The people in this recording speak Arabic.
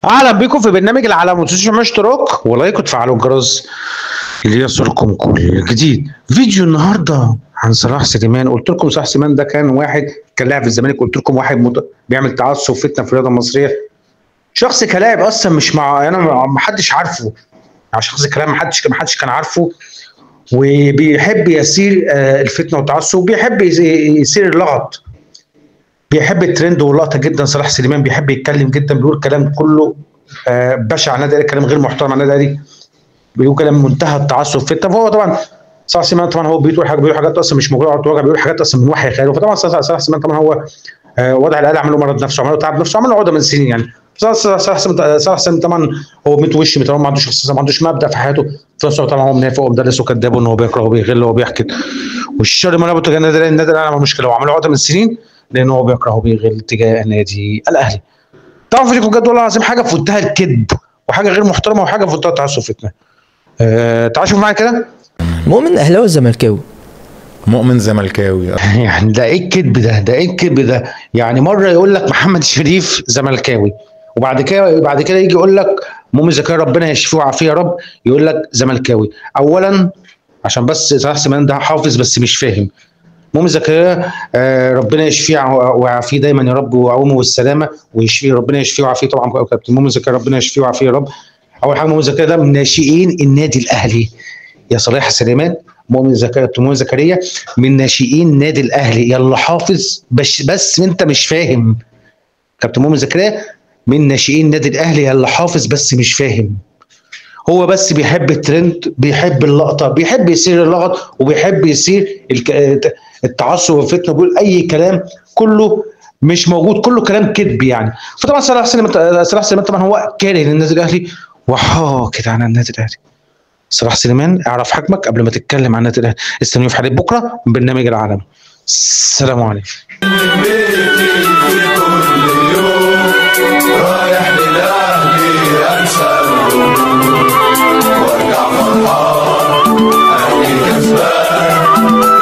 اهلا بيكم في برنامج العالم، وتنسوا اشتراك ولايك وتفعلوا الجرس ليصلكم كل جديد. فيديو النهارده عن صلاح سليمان. قلت لكم صلاح سليمان ده كان لاعب في الزمالك. قلت لكم بيعمل تعصب وفتنه في الرياضه المصريه. شخص كلاعب اصلا مش انا ما حدش عارفه، يعني شخص كلاعب ما حدش كان عارفه، وبيحب يثير الفتنه والتعصب، وبيحب يثير اللغط، بيحب الترند واللقطه جدا. صلاح سليمان بيحب يتكلم جدا، بيقول كلام كله بشع عن النادي الاهلي، كلام غير محترم عن النادي الاهلي، بيقول كلام منتهى التعصب فتنه. فهو طبعا صلاح سليمان طبعا هو بيقول حاجات اصلا مش موجوده على الواقع، بيقول حاجات اصلا من وحي خياله. فطبعا صلاح سليمان طبعا هو وضع الاهلي عمله مرض نفسه، عمله تعب نفسه، عمله عقده من سنين يعني. صلاح سليمان طبعا هو ميت وش متمام، ما عندوش شخصيه، ما عندوش مبدا في حياته. في نفس الوقت طبعا هو منافق ومدرس وكذاب، وان هو بيكره وبيغل وبيحقد، والشر ما ربطه النادي الاهلي عمل مشكله وعمله عقده من سنين، لان هو بيكره وبيغل تجاه النادي الاهلي. طبعا فيكم بجد والله العظيم حاجه في منتهى الكذب، وحاجه غير محترمه، وحاجه في منتهى التعصب فتنه. تعالوا شوفوا معايا كده. مؤمن اهلاوي ولا زملكاوي؟ مؤمن زملكاوي. يعني ده ايه الكذب ده؟ ده ايه الكذب ده؟ يعني مره يقول لك محمد شريف زملكاوي، وبعد كده يجي يقول لك مؤمن زكريا ربنا يشفيه ويعافيه يا رب، يقول لك زملكاوي. اولا عشان بس صلاح سليمان ده حافظ بس مش فاهم. مؤمن زكريا ربنا يشفيه ويعافيه دايما يا رب، ويقومه بالسلامه ويشفيه، ربنا يشفيه ويعافيه. طبعا كابتن مؤمن زكريا ربنا يشفيه ويعافيه يا رب. اول حاجه مؤمن زكريا ده من ناشئين النادي الاهلي يا صلاح سليمان. مؤمن زكريا من ناشئين النادي الاهلي، يلا حافظ بس انت مش فاهم. كابتن مؤمن زكريا من ناشئين النادي الاهلي، يلا حافظ بس مش فاهم. هو بس بيحب الترند، بيحب اللقطه، بيحب يثير اللغط، وبيحب يثير التعصب والفتنه، بيقول اي كلام كله مش موجود، كله كلام كذب يعني. فطبعا صلاح سليمان طبعا هو كاره للنادي الاهلي وحاقد عن النادي الاهلي. صلاح سليمان اعرف حجمك قبل ما تتكلم عن النادي الاهلي. استنوني في حلقه بكره من برنامج العالم. السلام عليكم. رايح للأهلي أنسى وارجع فرحان أهلي كسبان.